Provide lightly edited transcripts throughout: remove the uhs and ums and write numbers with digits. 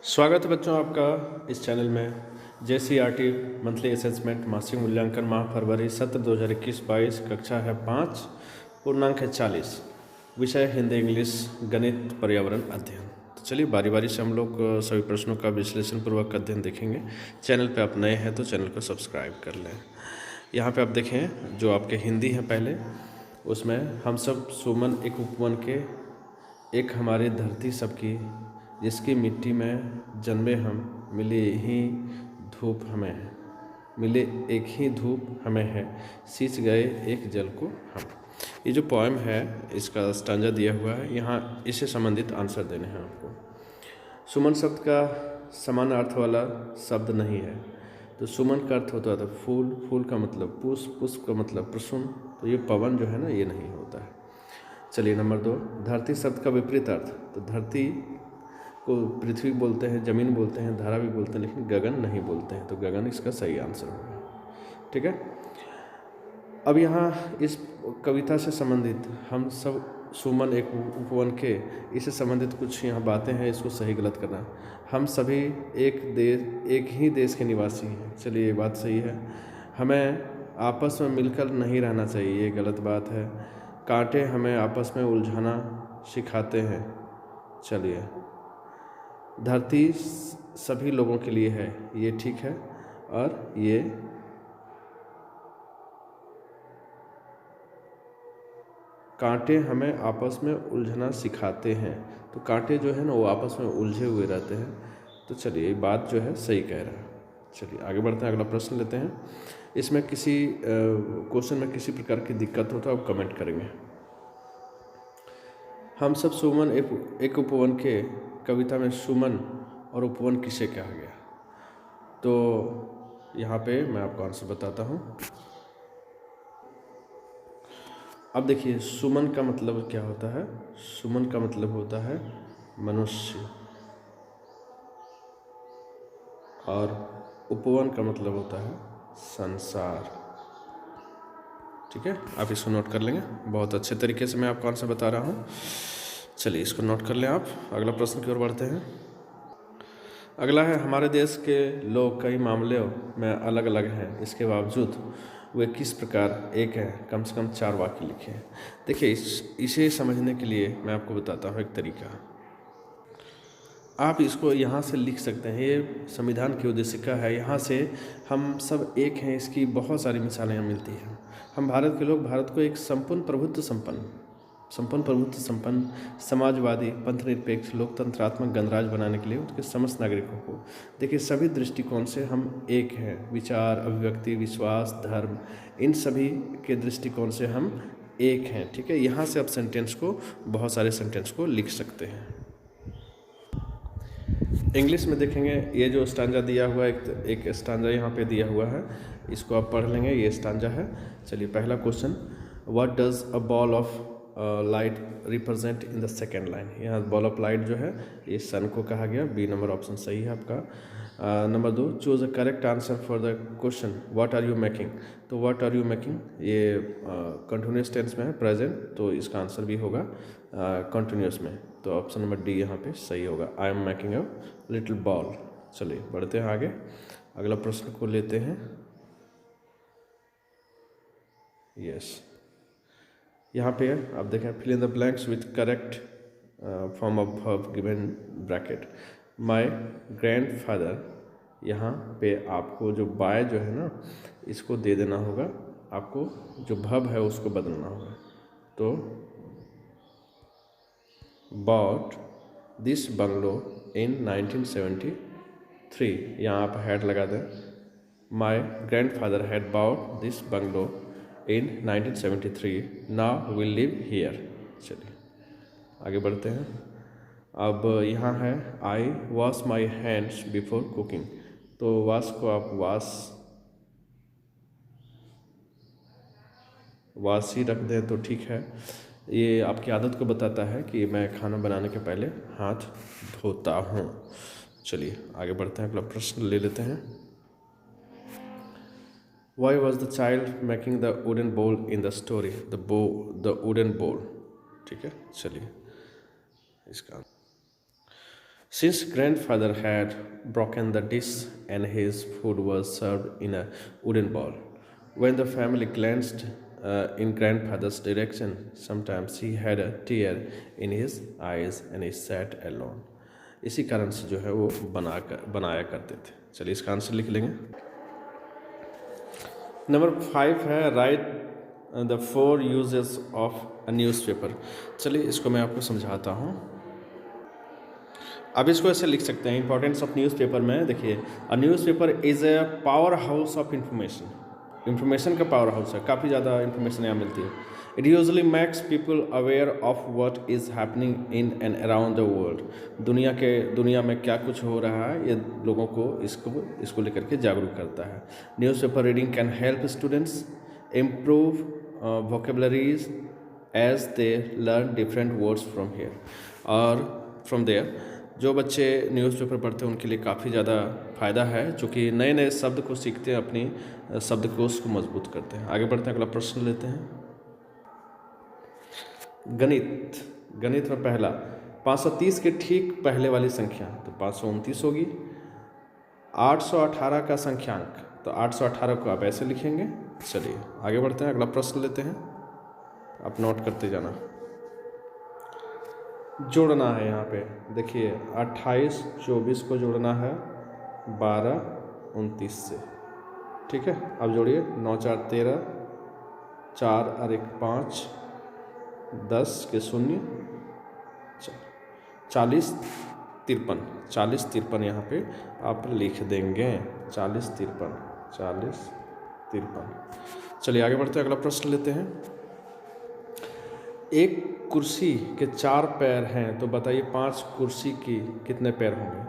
स्वागत है बच्चों आपका इस चैनल में। JCERT मंथली असेसमेंट मासिक मूल्यांकन माह फरवरी सत्र 2021-22 कक्षा है 5, पूर्णांक है 40, विषय हिंदी इंग्लिश गणित पर्यावरण अध्ययन। तो चलिए बारी बारी से हम लोग सभी प्रश्नों का विश्लेषण पूर्वक अध्ययन देखेंगे। चैनल पे आप नए हैं तो चैनल को सब्सक्राइब कर लें। यहाँ पे आप देखें जो आपके हिंदी है पहले, उसमें हम सब सुमन एक उपवन के एक हमारी धरती सबकी, जिसकी मिट्टी में जन्मे हम, मिले ही धूप हमें है, मिले एक ही धूप हमें है, सींच गए एक जल को हम। ये जो पोएम है इसका स्टांजा दिया हुआ है, यहाँ इससे संबंधित आंसर देने हैं आपको। सुमन शब्द का समान अर्थ वाला शब्द नहीं है। तो सुमन का अर्थ होता था फूल, फूल का मतलब पुष्प, पुष्प का मतलब प्रसून, तो ये पवन जो है ना ये नहीं होता है। चलिए नंबर 2, धरती शब्द का विपरीत अर्थ। तो धरती को पृथ्वी बोलते हैं, जमीन बोलते हैं, धारा भी बोलते हैं, लेकिन गगन नहीं बोलते हैं, तो गगन इसका सही आंसर होगा। ठीक है। अब यहाँ इस कविता से संबंधित हम सब सुमन एक उपवन के, इससे संबंधित कुछ यहाँ बातें हैं, इसको सही गलत करना। हम सभी एक ही देश के निवासी हैं, चलिए ये बात सही है। हमें आपस में मिलकर नहीं रहना चाहिए, ये गलत बात है। कांटे हमें आपस में उलझाना सिखाते हैं, चलिए। धरती सभी लोगों के लिए है, ये ठीक है। और ये कांटे हमें आपस में उलझना सिखाते हैं, तो कांटे जो है ना वो आपस में उलझे हुए रहते हैं, तो चलिए ये बात जो है सही कह रहा है। चलिए आगे बढ़ते हैं, अगला प्रश्न लेते हैं। इसमें किसी क्वेश्चन में किसी प्रकार की दिक्कत हो तो आप कमेंट करेंगे। हम सब सुमन एक उपवन के कविता में सुमन और उपवन किसे कहा गया, तो यहाँ पे मैं आपको आंसर बताता हूँ। अब देखिए सुमन का मतलब क्या होता है। सुमन का मतलब होता है मनुष्य, और उपवन का मतलब होता है संसार। ठीक है, आप इसको नोट कर लेंगे। बहुत अच्छे तरीके से मैं आपको आंसर बता रहा हूँ। चलिए इसको नोट कर लें आप। अगला प्रश्न की ओर बढ़ते हैं। अगला है, हमारे देश के लोग कई मामलों में अलग अलग हैं, इसके बावजूद वे किस प्रकार एक हैं। कम से कम 4 वाक्य लिखे हैं। देखिए इसे समझने के लिए मैं आपको बताता हूँ एक तरीका। आप इसको यहाँ से लिख सकते हैं, ये संविधान की उद्देशिका है, यहाँ से हम सब एक हैं, इसकी बहुत सारी मिसालें मिलती हैं। हम भारत के लोग भारत को एक संपूर्ण प्रभुत्व संपन्न समाजवादी पंथनिरपेक्ष लोकतंत्रात्मक गणराज बनाने के लिए उसके समस्त नागरिकों को, देखिए सभी दृष्टिकोण से हम एक हैं। विचार, अभिव्यक्ति, विश्वास, धर्म, इन सभी के दृष्टिकोण से हम एक हैं। ठीक है, यहाँ से आप सेंटेंस को, बहुत सारे सेंटेंस को लिख सकते हैं। इंग्लिश में देखेंगे, ये जो स्टांजा दिया हुआ है, एक स्टांजा यहाँ पे दिया हुआ है, इसको आप पढ़ लेंगे, ये स्टांजा है। चलिए पहला question, what does a ball of light represent in the second line. यहाँ बॉल ऑफ लाइट जो है ये सन को कहा गया, बी नंबर ऑप्शन सही है आपका। Number 2, choose a correct answer for the question what are you making. तो व्हाट आर यू मेकिंग ये कंटिन्यूस टेंस में है, प्रेजेंट, तो इसका आंसर भी होगा कंटिन्यूस में, तो ऑप्शन नंबर डी यहाँ पे सही होगा। I am making a little ball. चलिए बढ़ते हैं आगे, अगला प्रश्न को लेते हैं। यस, यहाँ पे आप देखें, fill in the blanks with correct form of verb given bracket. My grandfather, यहाँ पे आपको जो बाय जो है ना इसको दे देना होगा, आपको जो वर्ब है उसको बदलना होगा। तो बॉट दिस बंगलो इन 1973, यहाँ आप हैड लगा दें। My grandfather had bought this bungalow in 1973, now will live here. चलिए आगे बढ़ते हैं। अब यहाँ है, I wash my hands before cooking. तो वॉश को आप वाश ही रख दें तो ठीक है। ये आपकी आदत को बताता है कि मैं खाना बनाने के पहले हाथ धोता हूँ। चलिए आगे बढ़ते हैं, अगला प्रश्न ले लेते हैं। Why was the child making the wooden bowl in the story? The wooden bowl। ठीक है, चलिए इसका Since grandfather had broken the dish and his food was served in a wooden bowl, when the family glanced in grandfather's direction, sometimes he had a tear in his eyes and he sat alone. इसी कारण से जो है वो बनाया करते थे। चलिए इसका आंसर लिख लेंगे। नंबर 5 है right the 4 uses of a newspaper. चलिए इसको मैं आपको समझाता हूँ। अब इसको ऐसे लिख सकते हैं, इंपॉर्टेंस ऑफ न्यूज़पेपर में देखिए, a newspaper is a power house of information का पावर हाउस है, काफ़ी ज़्यादा इंफॉर्मेशन यहाँ मिलती है। It usually makes people aware of what is happening in and around the world. दुनिया में क्या कुछ हो रहा है, ये लोगों को इसको लेकर के जागरूक करता है। Newspaper reading can help students improve vocabularies as they learn different words from here और फ्रॉम देयर। जो बच्चे न्यूज़पेपर पढ़ते हैं उनके लिए काफ़ी ज़्यादा फ़ायदा है, चूँकि नए नए शब्द को सीखते हैं, अपनी शब्दकोश को मजबूत करते हैं। आगे बढ़ते हैं, अगला प्रश्न लेते हैं। गणित में पहला 530 के ठीक पहले वाली संख्या तो 529 होगी। 818 का संख्यांक तो 818 को आप ऐसे लिखेंगे। चलिए आगे बढ़ते हैं, अगला प्रश्न लेते हैं, आप नोट करते जाना। जोड़ना है यहाँ पे, देखिए 28 24 को जोड़ना है 12 29 से, ठीक है। अब जोड़िए 9 4 13, 4 और 1 5, 10 के 0, 40 53 यहाँ पे आप लिख देंगे। 40 53। चलिए आगे बढ़ते हैं, अगला प्रश्न लेते हैं। एक कुर्सी के 4 पैर हैं तो बताइए 5 कुर्सी की कितने पैर होंगे।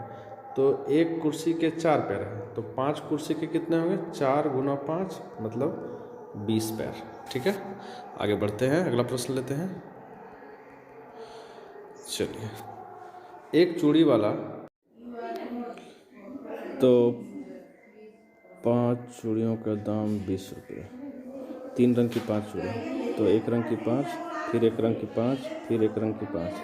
तो एक कुर्सी के 4 पैर हैं तो 5 कुर्सी के कितने होंगे, 4 गुना 5 मतलब 20 पैर, ठीक है। आगे बढ़ते हैं, अगला प्रश्न लेते हैं। चलिए, एक चूड़ी वाला तो 5 चूड़ियों का दाम 20 रुपये, 3 रंग की 5 चूड़ी तो एक रंग की 5, फिर एक रंग की 5, फिर एक रंग की 5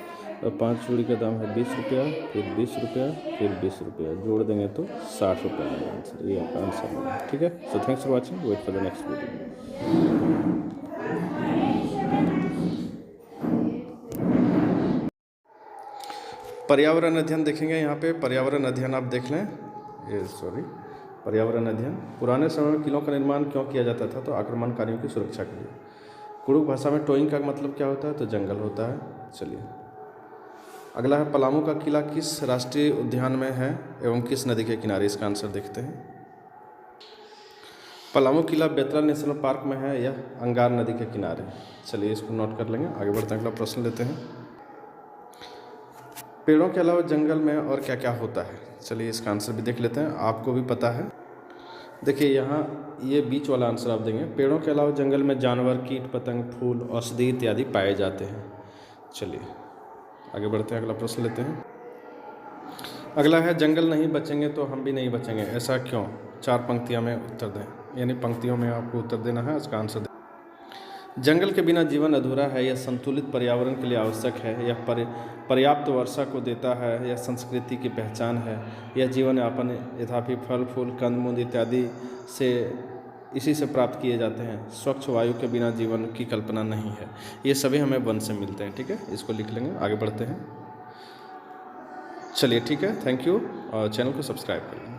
और 5 चूड़ी का दाम है 20 रुपया, फिर 20 रुपया, फिर 20 रुपया, जोड़ देंगे तो 60 रुपये आएगा आंसर। ये आपका आंसर है, ठीक है। So thanks for watching, wait for the next video. पर्यावरण अध्ययन देखेंगे। यहाँ पे पर्यावरण अध्ययन आप देख लें, पर्यावरण अध्ययन। पुराने समय में किलों का निर्माण क्यों किया जाता था, तो आक्रमणकारियों की सुरक्षा के लिए। कुड़ुक भाषा में टोइंग का मतलब क्या होता है, तो जंगल होता है। चलिए अगला है, पलामू का किला किस राष्ट्रीय उद्यान में है एवं किस नदी के किनारे। इसका आंसर देखते हैं। पलामू किला बेतला नेशनल पार्क में है या अंगार नदी के किनारे। चलिए इसको नोट कर लेंगे, आगे बढ़ते हैं, अगला प्रश्न लेते हैं। पेड़ों के अलावा जंगल में और क्या क्या होता है। चलिए इसका आंसर भी देख लेते हैं, आपको भी पता है। देखिए यहाँ ये बीच वाला आंसर आप देंगे। पेड़ों के अलावा जंगल में जानवर, कीट पतंग, फूल, औषधि इत्यादि पाए जाते हैं। चलिए आगे बढ़ते हैं, अगला प्रश्न लेते हैं। अगला है, जंगल नहीं बचेंगे तो हम भी नहीं बचेंगे, ऐसा क्यों। 4 पंक्तियों में उत्तर दें, यानी पंक्तियों में आपको उत्तर देना है। इसका आंसर जंगल के बिना जीवन अधूरा है, यह संतुलित पर्यावरण के लिए आवश्यक है, यह पर्याप्त वर्षा को देता है, यह संस्कृति की पहचान है, यह जीवन यापन यथापि फल फूल कंदमूल इत्यादि से इसी से प्राप्त किए जाते हैं। स्वच्छ वायु के बिना जीवन की कल्पना नहीं है। ये सभी हमें वन से मिलते हैं, ठीक है। इसको लिख लेंगे, आगे बढ़ते हैं। चलिए ठीक है, थैंक यू, और चैनल को सब्सक्राइब कर लें।